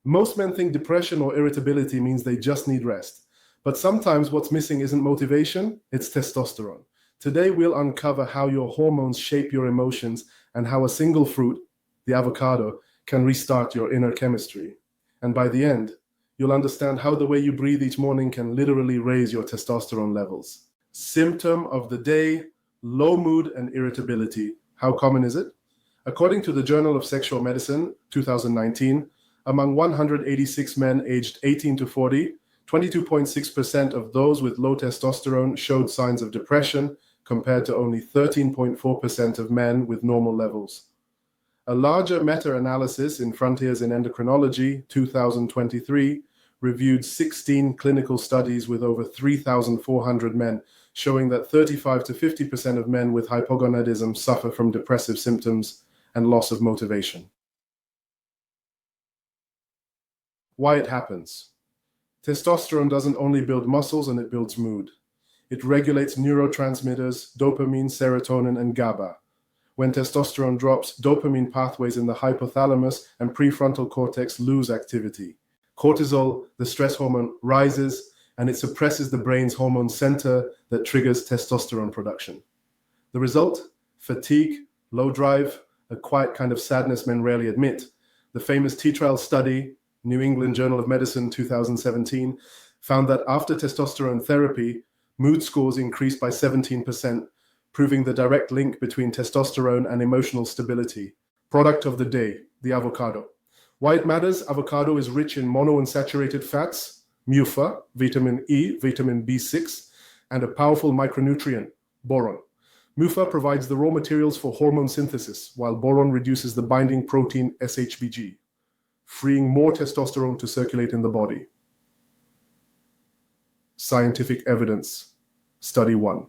Most men think depression or irritability means they just need rest. But sometimes what's missing isn't motivation, it's testosterone. Today we'll uncover how your hormones shape your emotions and how a single fruit, the avocado, can restart your inner chemistry. And by the end, you'll understand how the way you breathe each morning can literally raise your testosterone levels. Symptom of the day: low mood and irritability. How common is it? According to the Journal of Sexual Medicine, 2019, among 186 men aged 18 to 40, 22.6% of those with low testosterone showed signs of depression, compared to only 13.4% of men with normal levels. A larger meta-analysis in Frontiers in Endocrinology, 2023, reviewed 16 clinical studies with over 3,400 men, showing that 35 to 50% of men with hypogonadism suffer from depressive symptoms and loss of motivation. Why it happens. Testosterone doesn't only build muscles, and it builds mood. It regulates neurotransmitters, dopamine, serotonin, and GABA. When testosterone drops, dopamine pathways in the hypothalamus and prefrontal cortex lose activity. Cortisol, the stress hormone, rises, and it suppresses the brain's hormone center that triggers testosterone production. The result? Fatigue, low drive, a quiet kind of sadness men rarely admit. The famous T-trial study, New England Journal of Medicine, 2017, found that after testosterone therapy, mood scores increased by 17%, proving the direct link between testosterone and emotional stability. Product of the day, the avocado. Why it matters? Avocado is rich in monounsaturated fats, MUFA, vitamin E, vitamin B6, and a powerful micronutrient, boron. MUFA provides the raw materials for hormone synthesis, while boron reduces the binding protein SHBG, freeing more testosterone to circulate in the body. Scientific evidence. Study 1.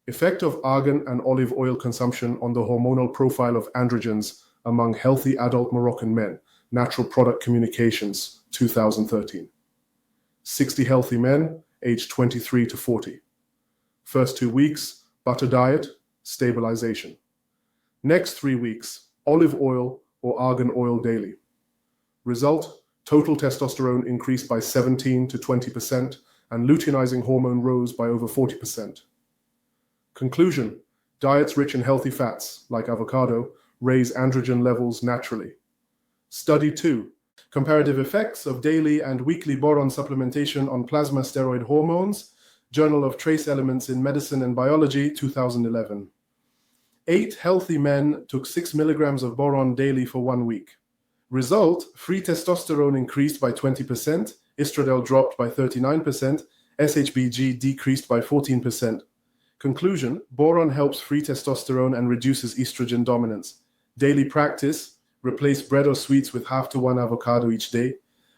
Effect of argan and olive oil consumption on the hormonal profile of androgens among healthy adult Moroccan men. Natural Product Communications, 2013. 60 healthy men, aged 23 to 40. First 2 weeks, butter diet, stabilization. Next 3 weeks, olive oil or argan oil daily. Result: total testosterone increased by 17 to 20%, and luteinizing hormone rose by over 40%. Conclusion: diets rich in healthy fats, like avocado, raise androgen levels naturally. Study 2. Comparative effects of daily and weekly boron supplementation on plasma steroid hormones, Journal of Trace Elements in Medicine and Biology, 2011. 8 healthy men took 6 milligrams of boron daily for 1 week. Result: free testosterone increased by 20%, estradiol dropped by 39%, SHBG decreased by 14%. Conclusion: boron helps free testosterone and reduces estrogen dominance. Daily practice: replace bread or sweets with half to 1 avocado each day.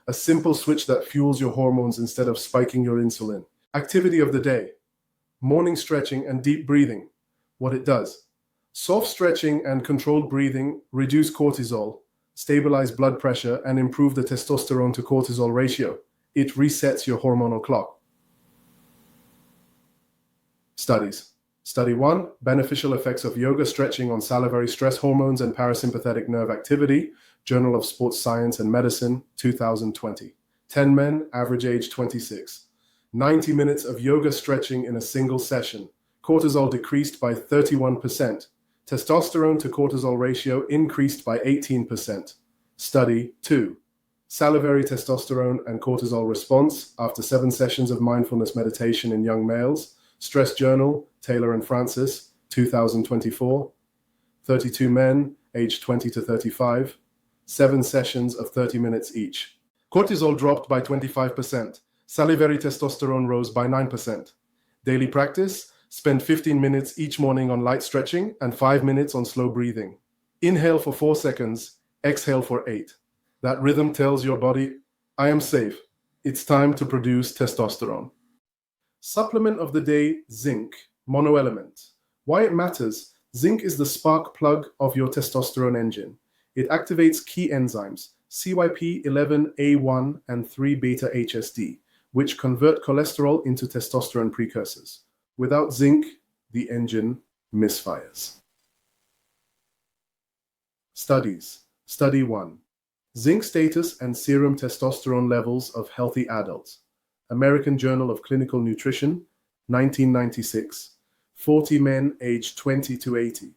A simple switch that fuels your hormones instead of spiking your insulin. Activity of the day: morning stretching and deep breathing. What it does: soft stretching and controlled breathing reduce cortisol, stabilize blood pressure, and improve the testosterone to cortisol ratio. It resets your hormonal clock. Studies. Study 1, beneficial effects of yoga stretching on salivary stress hormones and parasympathetic nerve activity, Journal of Sports Science and Medicine, 2020. 10 men, average age 26. 90 minutes of yoga stretching in a single session. Cortisol decreased by 31%. Testosterone to cortisol ratio increased by 18%. Study 2. Salivary testosterone and cortisol response after 7 sessions of mindfulness meditation in young males. Stress Journal, Taylor and Francis, 2024. 32 men, aged 20 to 35. 7 sessions of 30 minutes each. Cortisol dropped by 25%. Salivary testosterone rose by 9%. Daily practice: spend 15 minutes each morning on light stretching and 5 minutes on slow breathing. Inhale for 4 seconds, exhale for 8. That rhythm tells your body, I am safe. It's time to produce testosterone. Supplement of the day: zinc, monoelement. Why it matters: zinc is the spark plug of your testosterone engine. It activates key enzymes, CYP11A1 and 3-beta-HSD, which convert cholesterol into testosterone precursors. Without zinc, the engine misfires. Studies. Study 1. Zinc status and serum testosterone levels of healthy adults. American Journal of Clinical Nutrition, 1996. 40 men aged 20 to 80.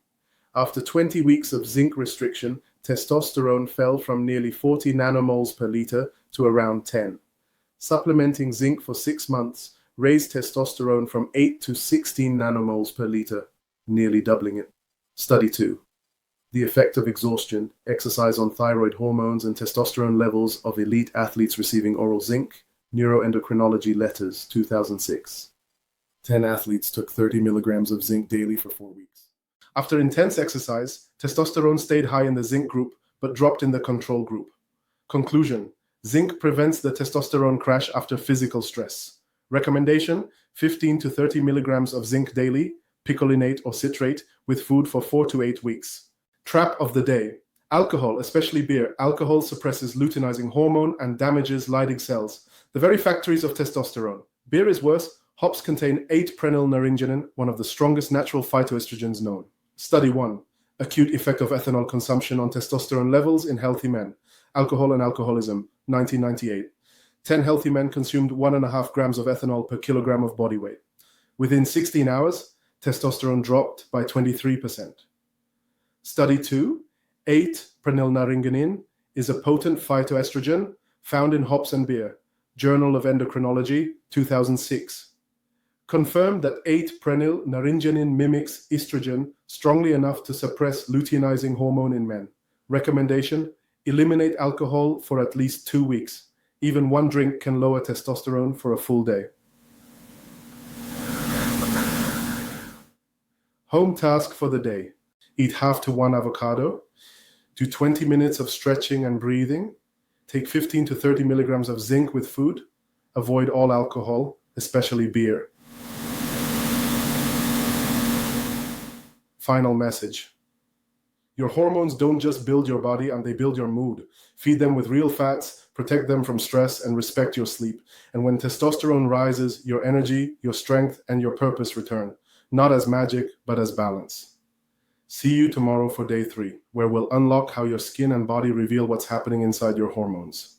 After 20 weeks of zinc restriction, testosterone fell from nearly 40 nanomoles per liter to around 10. Supplementing zinc for 6 months raised testosterone from 8 to 16 nanomoles per liter, nearly doubling it. Study 2. The effect of exhaustion, exercise on thyroid hormones and testosterone levels of elite athletes receiving oral zinc, Neuroendocrinology Letters, 2006. 10 athletes took 30 milligrams of zinc daily for 4 weeks. After intense exercise, testosterone stayed high in the zinc group but dropped in the control group. Conclusion: zinc prevents the testosterone crash after physical stress. Recommendation: 15 to 30 milligrams of zinc daily, picolinate or citrate, with food for 4 to 8 weeks. Trap of the day. Alcohol, especially beer. Alcohol suppresses luteinizing hormone and damages Leydig cells, the very factories of testosterone. Beer is worse. Hops contain 8-prenylnaringenin, one of the strongest natural phytoestrogens known. Study 1. Acute effect of ethanol consumption on testosterone levels in healthy men. Alcohol and alcoholism, 1998. 10 healthy men consumed 1.5 grams of ethanol per kilogram of body weight. Within 16 hours, testosterone dropped by 23%. Study 2. 8-prenylnaringenin is a potent phytoestrogen found in hops and beer. Journal of Endocrinology, 2006. Confirmed that 8-prenylnaringenin mimics estrogen strongly enough to suppress luteinizing hormone in men. Recommendation: eliminate alcohol for at least 2 weeks. Even one drink can lower testosterone for a full day. Home task for the day. Eat half to 1 avocado. Do 20 minutes of stretching and breathing. Take 15 to 30 milligrams of zinc with food. Avoid all alcohol, especially beer. Final message. Your hormones don't just build your body, and they build your mood. Feed them with real fats, protect them from stress, and respect your sleep. And when testosterone rises, your energy, your strength, and your purpose return, not as magic, but as balance. See you tomorrow for day 3, where we'll unlock how your skin and body reveal what's happening inside your hormones.